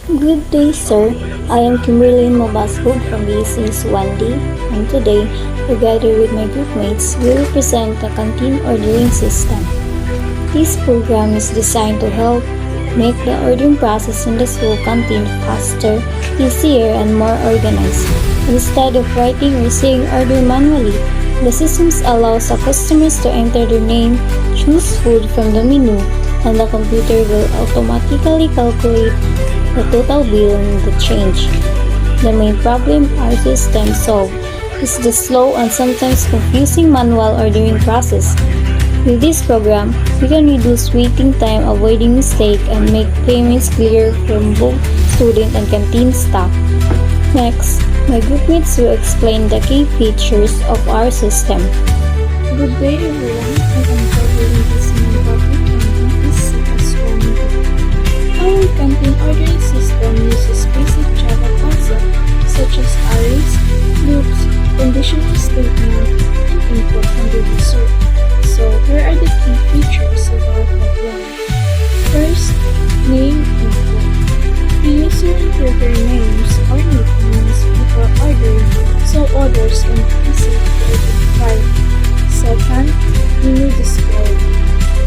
Good day, sir. I am Kimberly Mobasco from BSC's 1D, and today, together with my groupmates, we will present the canteen ordering system. This program is designed to help make the ordering process in the school canteen faster, easier, and more organized. Instead of writing or saying order manually, the system allows the customers to enter their name, choose food from the menu, and the computer will automatically calculate the total bill and the change. The main problem our system solves is the slow and sometimes confusing manual ordering process. With this program, we can reduce waiting time, avoiding mistake, and make payments clear from both student and canteen staff. Next, my groupmates will explain the key features of our system. Good day everyone, I am covering this main topic on ECS1D. Our canteen ordering system uses basic Java concepts such as arrays, loops, conditional statement, and input from the user. So here are the key features of our program. First, name input. The user enters their names or nicknames before ordering so orders can be easy to identify. Second, menu display.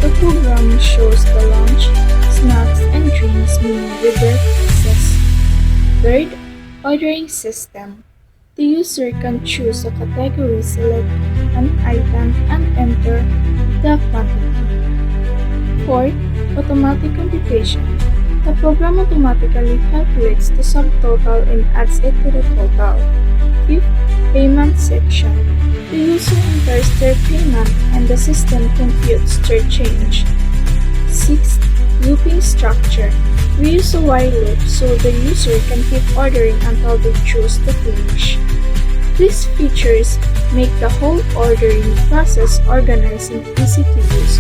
The program shows the lunch, snacks, and drinks menu with their faces. Third, ordering system. The user can choose a category, select an item, and enter the quantity. Fourth, automatic computation. The program automatically calculates the subtotal and adds it to the total. Fifth, payment section. The user enters their payment and the system computes their change. Sixth, looping structure. We use a while loop so the user can keep ordering until they choose to finish. These features make the whole ordering process organized and easy to use.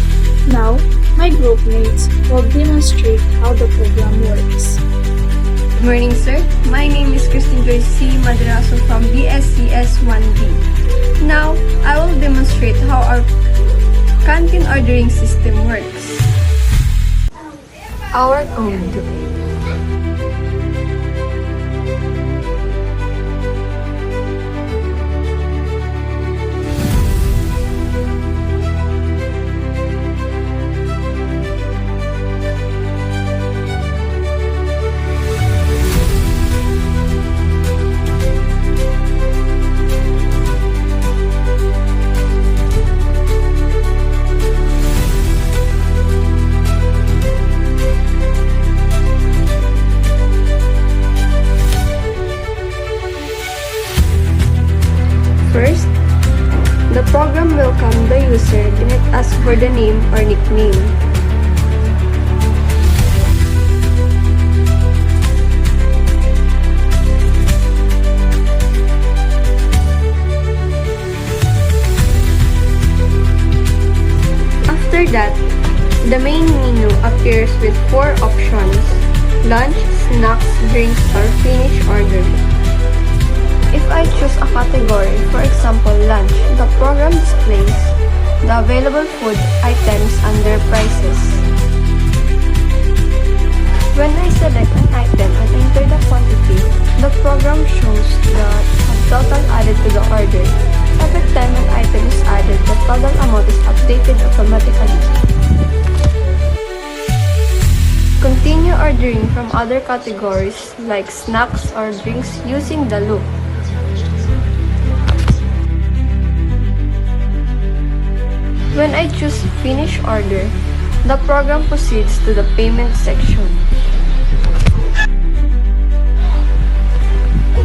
Now, my groupmates will demonstrate how the program works. Good morning, sir. My name is Christine Joyce C. Madraso from BSCS 1D. Now, I will demonstrate how our canteen ordering system works. Our code. First, the program welcomes the user and it asks for the name or nickname. After that, the main menu appears with 4 options: lunch, snacks, drinks, or finish order. If I choose a category, for example lunch, the program displays the available food items and their prices. When I select an item and enter the quantity, the program shows the total added to the order. Every time an item is added, the total amount is updated automatically. Continue ordering from other categories like snacks or drinks using the loop. When I choose Finish Order, the program proceeds to the payment section.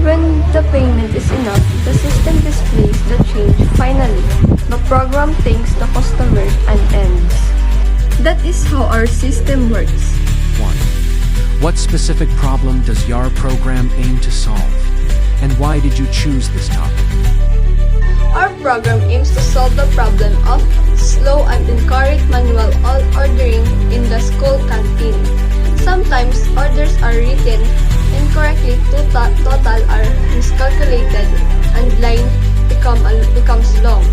When the payment is enough, the system displays the change. Finally, the program thanks the customer and ends. That is how our system works. 1. What specific problem does your program aim to solve? And why did you choose this topic? Our program aims to solve the problem of slow and incorrect manual ordering in the school canteen. Sometimes orders are written incorrectly, total are miscalculated, and line becomes long.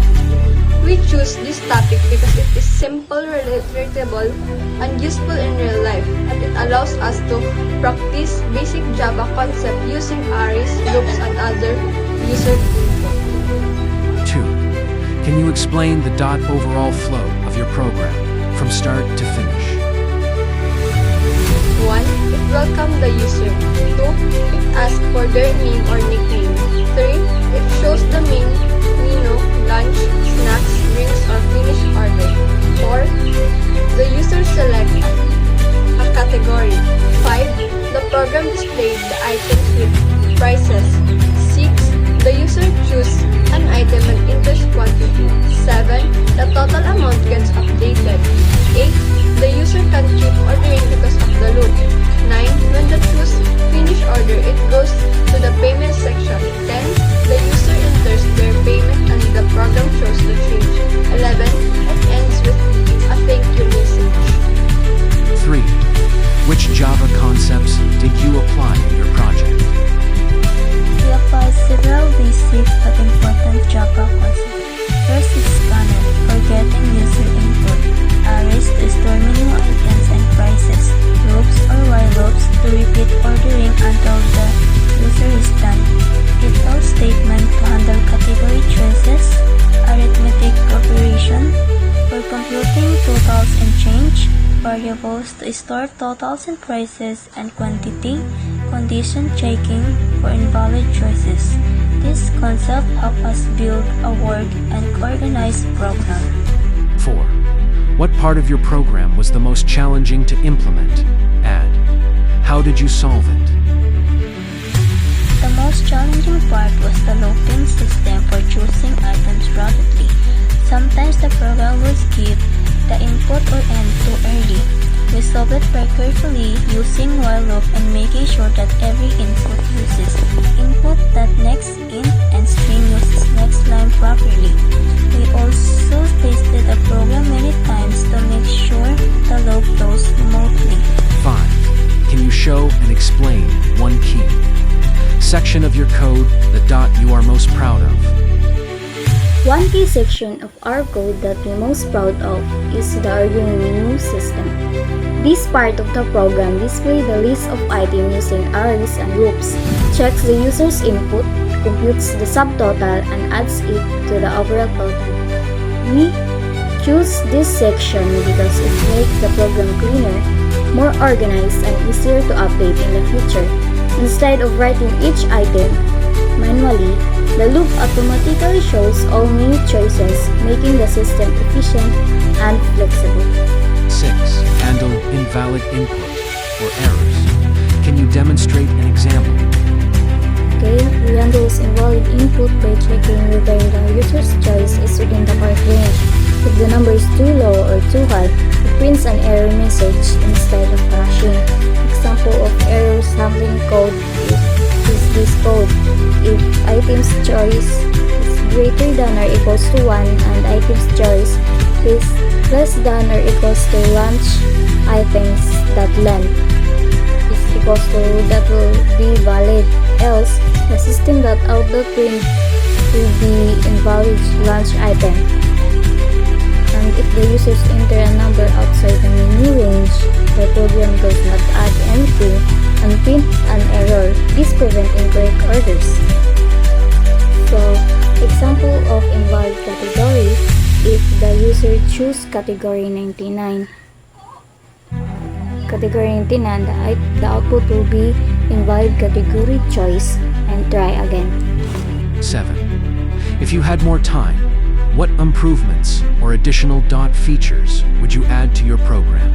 We choose this topic because it is simple, relatable, and useful in real life, and it allows us to practice basic Java concept using arrays, loops, and other user input. 2. Can you explain the overall flow of your program from start to finish? 1. It welcomes the user. 2. It asks for their name or nickname. 3. It shows the menu, lunch, snacks, drinks, or finished order. 4. The user selects a category. 5. The program displays the items with prices. 6. The user chooses an item and enters quantity. 7. The total amount gets updated. 8. The user can keep ordering because of the loop. 9. When the choose finish order, it goes to the payment section. 10. The user enters their payment and the program shows the change. 11. It ends with a thank you message. 3. Which Java concepts did you apply in your project? We apply several basic but important Java concepts. First is scanner for getting user input, arrays to store menu items and prices, loops or while loops to repeat ordering until the user is done, if else statement to handle category choices, arithmetic operation for computing totals and change, variables to store totals and prices and quantity, condition checking for invalid choices. This concept helps us build a work and organized program. 4. What part of your program was the most challenging to implement? And how did you solve it? The most challenging part was the looping system for choosing items rapidly. Sometimes the program will skip the input or end too early. We solve it by carefully using while loop and making sure that every input uses input that next in and string uses next line properly. We also tested the program many times to make sure the loop flows smoothly. 5. Can you show and explain one key section of your code that you are most proud of? One key section of our code that we're most proud of is the ordering menu system. This part of the program displays the list of items using arrays and loops, checks the user's input, computes the subtotal, and adds it to the overall total. We choose this section because it makes the program cleaner, more organized, and easier to update in the future. Instead of writing each item manually, the loop automatically shows all menu choices, making the system efficient and flexible. 6. Handle invalid input or errors. Can you demonstrate an example? Okay, we handle invalid input by checking whether the user's choice is within the correct range. If the number is too low or too high, it prints an error message instead of crashing. Example of error handling code is this code. If item's choice is greater than or equals to 1 and item's choice is less than or equals to lunch items that length is equals to, that will be valid. Else, the system that output print will be invalid lunch item. And if the users enter a number outside the menu range, the program does not add anything and print an error. This prevents incorrect orders. So, example of invalid category, if the user choose category 99, the output will be invalid category choice and try again. 7. If you had more time, what improvements or additional features would you add to your program?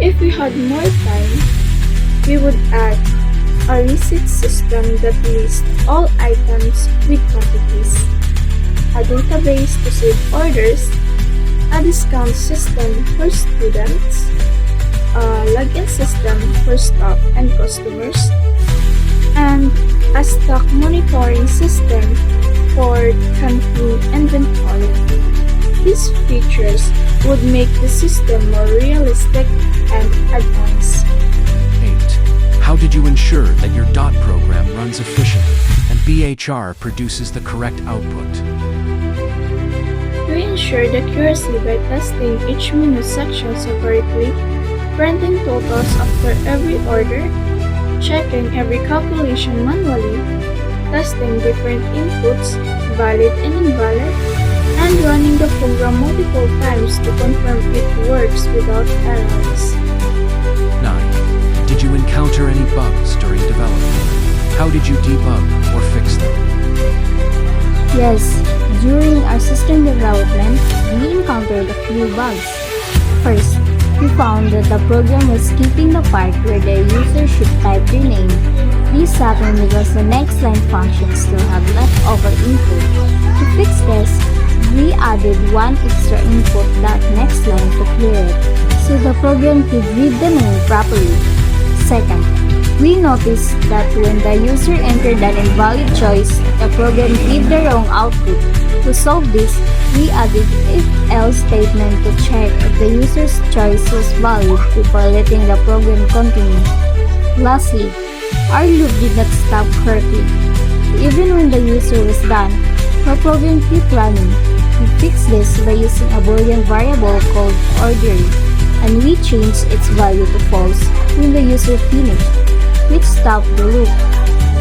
If we had more time, we would add a receipt system that lists all items with quantities, a database to save orders, a discount system for students, a login system for staff and customers, and a stock monitoring system for canteen inventory. These features would make the system more realistic and advanced. 8. How did you ensure that your program runs efficiently and BHR produces the correct output? We ensure accuracy by testing each menu section separately, printing totals after every order, checking every calculation manually, testing different inputs, valid and invalid, and running the program multiple times to confirm it works without errors. 9. Did you encounter any bugs during development? How did you debug or fix them? Yes, during our system development, we encountered a few bugs. First, we found that the program was skipping the part where the user should type their name. This happened because the next line function still had leftover input. To fix this, we added one extra input that next line to clear it, so the program could read the name properly. Second, we noticed that when the user entered an invalid choice, the program gave the wrong output. To solve this, we added if-else statement to check if the user's choice was valid before letting the program continue. Lastly, our loop did not stop correctly. Even when the user was done, the program kept running. We fixed this by using a Boolean variable called ordering, and we changed its value to false when the user finished, which stopped the loop.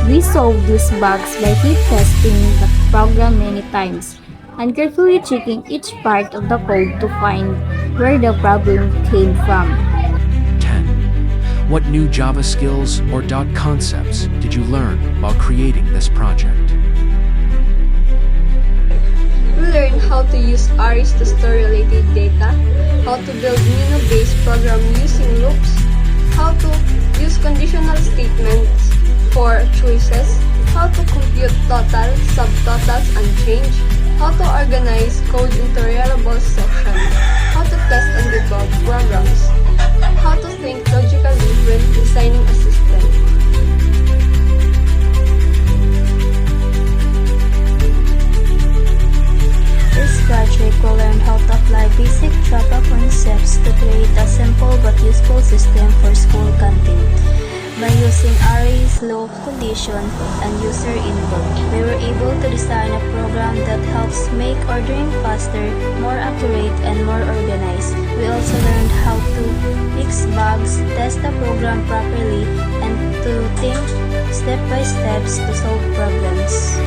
We solved these bugs by keep testing the program many times and carefully checking each part of the code to find where the problem came from. 10. What new Java skills or concepts did you learn while creating this project? We learned how to use arrays to store related data, how to build Mino-based program using loops, how to use conditional statements for choices, how to compute total, subtotals, and change, how to organize code into reliable sections, how to test and debug programs, how to think logically when designing a system. This project will learn how to apply basic Java concepts to create a simple but useful system for school canteen. By using arrays, loop, condition, and user input, we were able to design a program that helps make ordering faster, more accurate, and more organized. We also learned how to fix bugs, test the program properly, and to think step by steps to solve problems.